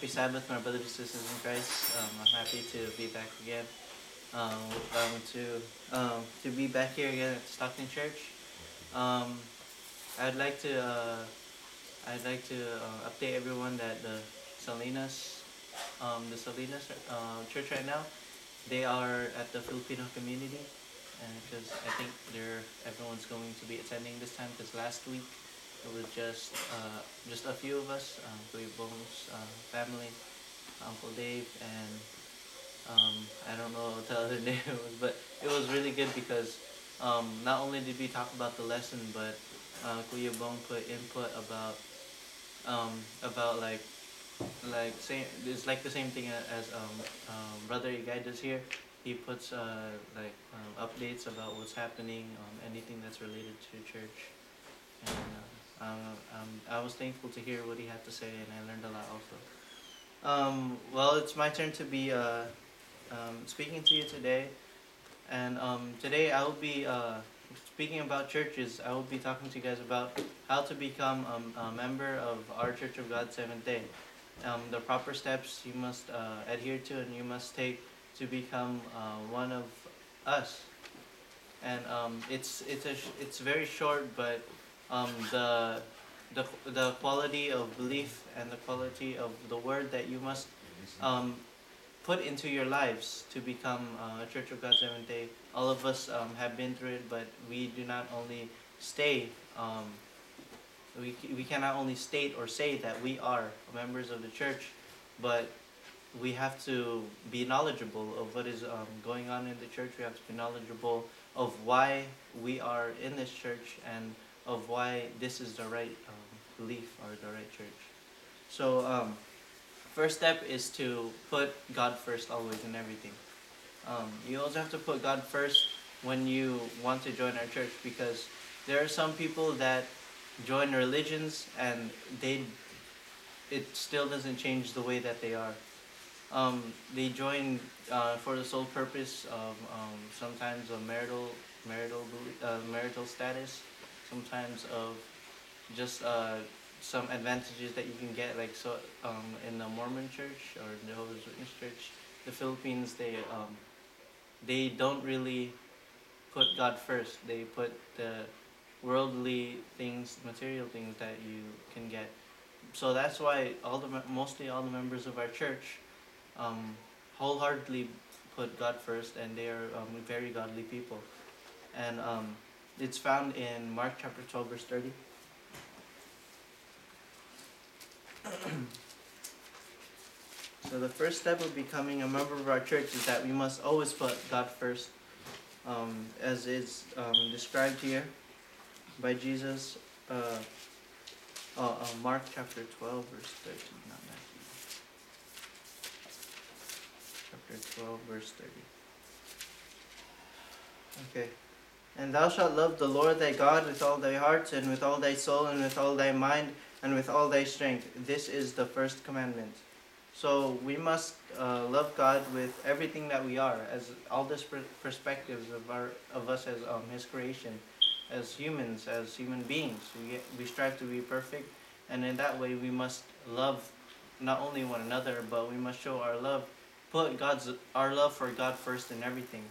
Happy Sabbath, my brothers and sisters in Christ. I'm happy to be back again. To be back here again at Stockton Church. Um, I'd like to update everyone that the Salinas church right now, they are at the Filipino community, and because I think everyone's going to be attending this time. Because last week it was just a few of us, Kuya Bong's family, Uncle Dave, and I don't know what the other name was, but it was really good because not only did we talk about the lesson, but Kuya Bong put input about like same it's like the same thing as Brother Igay does here. He puts updates about what's happening, anything that's related to church, and I was thankful to hear what he had to say, and I learned a lot also. Well, it's my turn to be speaking to you today, and today I will be speaking about churches. I will be talking to you guys about how to become a member of our Church of God Seventh Day. The proper steps you must adhere to and you must take to become one of us. And it's very short, but the quality of belief and the quality of the word that you must um, put into your lives to become a Church of God Seventh Day. All of us have been through it, but we do not only stay. We cannot only state or say that we are members of the church, but we have to be knowledgeable of what is going on in the church. We have to be knowledgeable of why we are in this church and of why this is the right belief or the right church. So first step is to put God first always in everything. You also have to put God first when you want to join our church, because there are some people that join religions and it still doesn't change the way that they are. They join for the sole purpose of sometimes of marital status, sometimes of just some advantages that you can get, like in the Mormon church or the Jehovah's Witness church. The Philippines, they don't really put God first. They put the worldly things, material things that you can get. So that's why mostly all the members of our church wholeheartedly put God first, and they are very godly people. And it's found in Mark chapter 12, verse 30. So the first step of becoming a member of our church is that we must always put God first, as is described here by Jesus. Mark chapter 12, verse 30, not Matthew. Chapter 12, verse 30. Okay. And thou shalt love the Lord thy God with all thy heart, and with all thy soul, and with all thy mind, and with all thy strength. This is the first commandment. So we must love God with everything that we are, as all these perspectives of us as His creation, as humans, as human beings. We strive to be perfect, and in that way we must love not only one another, but we must show our love, put our love for God first in everything.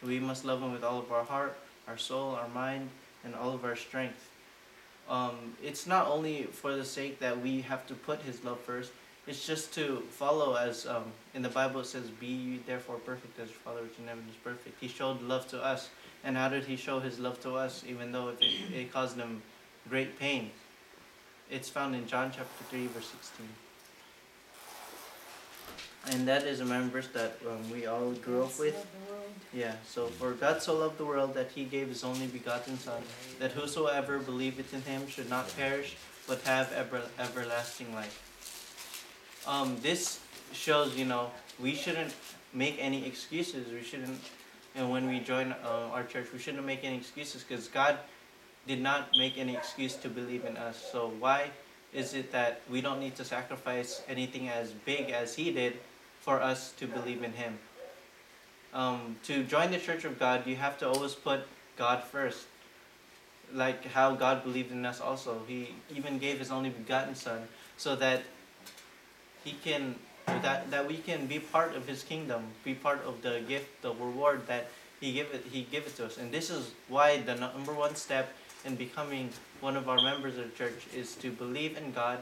We must love Him with all of our heart, our soul, our mind, and all of our strength. It's not only for the sake that we have to put His love first. It's just to follow, as in the Bible it says, "Be ye therefore perfect as your Father which in heaven is perfect." He showed love to us. And how did He show His love to us, even though it caused Him great pain? It's found in John chapter 3, verse 16. And that is a verse that we all grew up with. Yeah, so for God so loved the world that He gave His only begotten Son, that whosoever believeth in Him should not perish, but have everlasting life. This shows, we shouldn't make any excuses. We shouldn't, and when we join our church, we shouldn't make any excuses, because God did not make any excuse to believe in us. So why is it that we don't need to sacrifice anything as big as He did for us to believe in Him? To join the Church of God, you have to always put God first. Like how God believed in us also. He even gave His only begotten Son so that he can that we can be part of his kingdom, be part of the gift, the reward that he give it to us. And this is why the number one step in becoming one of our members of the church is to believe in God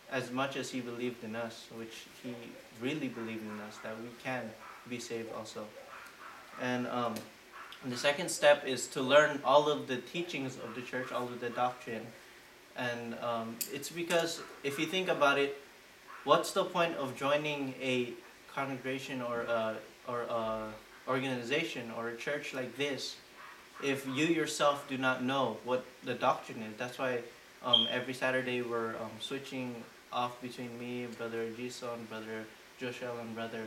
as much as he believed in us, which he really believed in us, that we can be saved also. And the second step is to learn all of the teachings of the church, all of the doctrine. And it's because if you think about it, what's the point of joining a congregation or a organization or a church like this if you yourself do not know what the doctrine is? That's why every Saturday we're switching off between me, Brother Jason, Brother Joshua, and Brother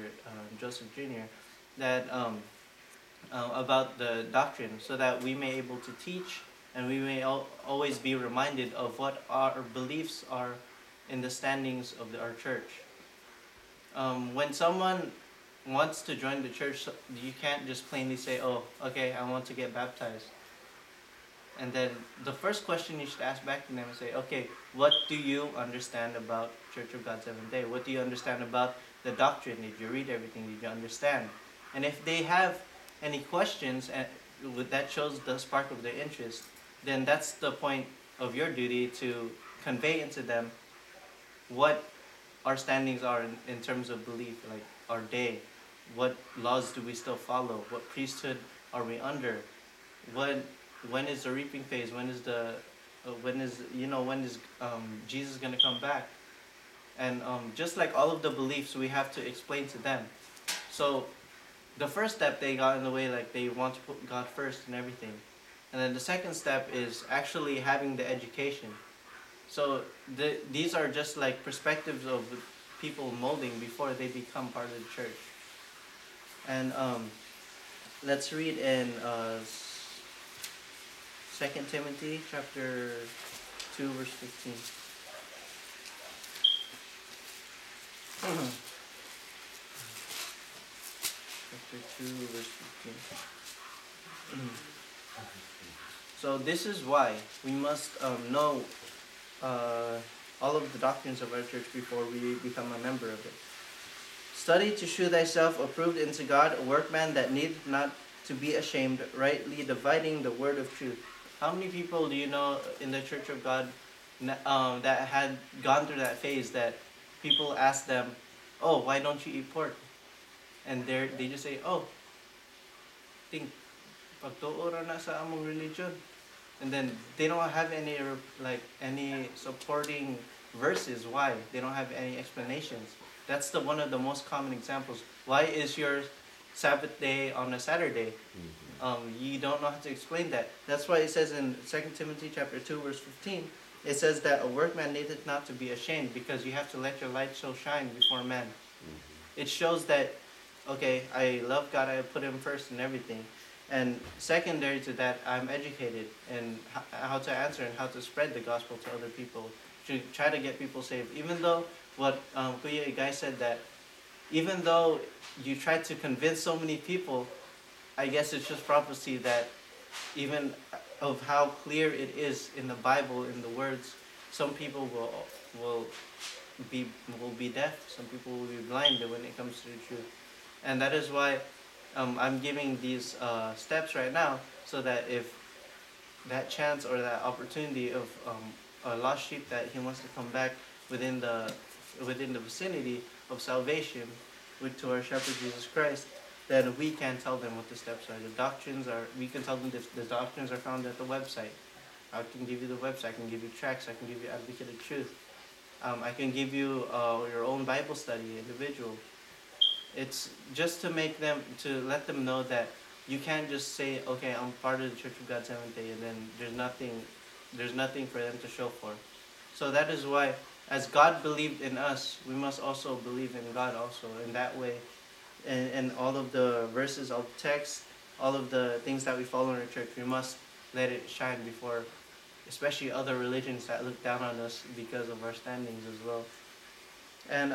Joseph Jr. that about the doctrine, so that we may able to teach and we may always be reminded of what our beliefs are in the standings of our church. When someone wants to join the church, you can't just plainly say, "Oh, okay, I want to get baptized." And then the first question you should ask back to them and say, "Okay, what do you understand about Church of God Seventh Day? What do you understand about the doctrine? Did you read everything? Did you understand?" And if they have any questions, and that shows the spark of their interest, then that's the point of your duty to convey into them what our standings are in terms of belief, like our day. What laws do we still follow? What priesthood are we under? When is the reaping phase? When is Jesus gonna come back? And just like all of the beliefs, we have to explain to them. So the first step, they got in the way, like they want to put God first and everything. And then the second step is actually having the education. So these are just like perspectives of people molding before they become part of the church. And let's read in 2 Timothy chapter 2 verse 15. Chapter 2 verse 15. So this is why we must know all of the doctrines of our church before we become a member of it. Study to shew thyself approved unto God, a workman that needeth not to be ashamed, rightly dividing the word of truth. How many people do you know in the Church of God that had gone through that phase that people ask them, "Oh, why don't you eat pork?" And they just say, "Oh, think pagtuo ra na sa among religion." And then they don't have any supporting verses why. They don't have any explanations. That's one of the most common examples. Why is your Sabbath day on a Saturday? You don't know how to explain that. That's why it says in 2 Timothy chapter 2 verse 15, it says that a workman needeth not to be ashamed, because you have to let your light so shine before men. It shows that, okay, I love God, I put him first in everything. And secondary to that, I'm educated in how to answer and how to spread the gospel to other people, to try to get people saved. Even though what Kuya Guy said, that even though you try to convince so many people, I guess it's just prophecy that even of how clear it is in the Bible, in the words, some people will be deaf, some people will be blind when it comes to the truth. And that is why I'm giving these steps right now, so that if that chance or that opportunity of a lost sheep that he wants to come back within the vicinity of salvation to our shepherd Jesus Christ, then we can tell them what the steps are. The doctrines are, we can tell them the doctrines are found at the website. I can give you the website, I can give you tracts, I can give you Advocate of Truth. I can give you your own Bible study, individual. It's just to let them know that you can't just say, okay, I'm part of the Church of God Seventh Day, and then there's nothing for them to show for. So that is why, as God believed in us, we must also believe in God also in that way. And all of the verses, all the texts, all of the things that we follow in our church, we must let it shine before, especially other religions that look down on us because of our standings as well. And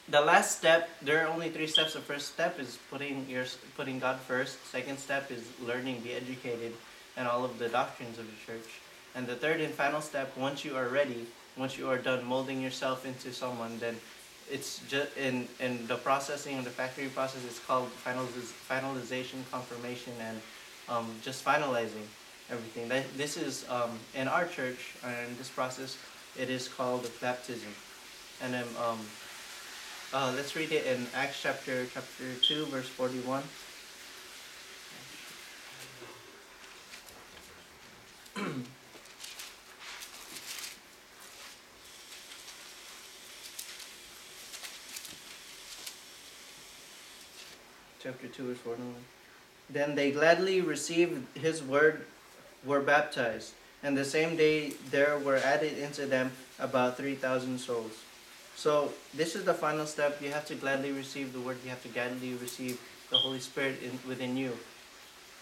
the last step, there are only 3 steps. The first step is putting God first. Second step is learning, be educated, and all of the doctrines of the church. And the third and final step, once you are ready, once you are done molding yourself into someone, then it's just in the processing, the factory process, it's called finalization, confirmation, and just finalizing everything. This is in our church, in this process, it is called baptism. And then let's read it in Acts chapter 2, verse 41. Chapter 2, verse 41. Then they gladly received his word, were baptized, and the same day there were added into them about 3,000 souls. So this is the final step. You have to gladly receive the word. You have to gladly receive the Holy Spirit within you.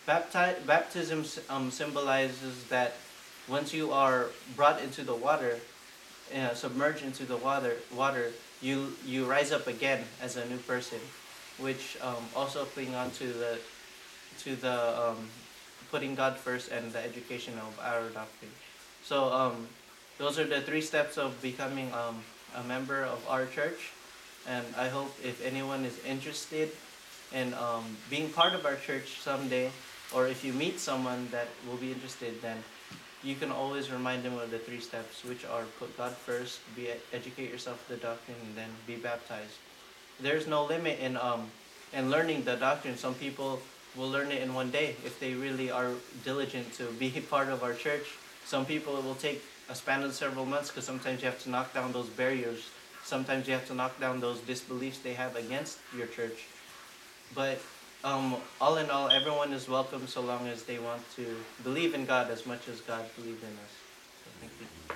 Baptism symbolizes that once you are brought into the water, submerged into the water, you rise up again as a new person, which also cling on to the putting God first and the education of our doctrine. So those are the 3 steps of becoming a member of our church, and I hope if anyone is interested in being part of our church someday, or if you meet someone that will be interested, then you can always remind them of the 3 steps, which are put God first, educate yourself the doctrine, and then be baptized. There's no limit in learning the doctrine. Some people will learn it in one day if they really are diligent to be part of our church. Some people, it will take a span of several months, because sometimes you have to knock down those barriers. Sometimes you have to knock down those disbeliefs they have against your church. But all in all, everyone is welcome so long as they want to believe in God as much as God believed in us. So thank you.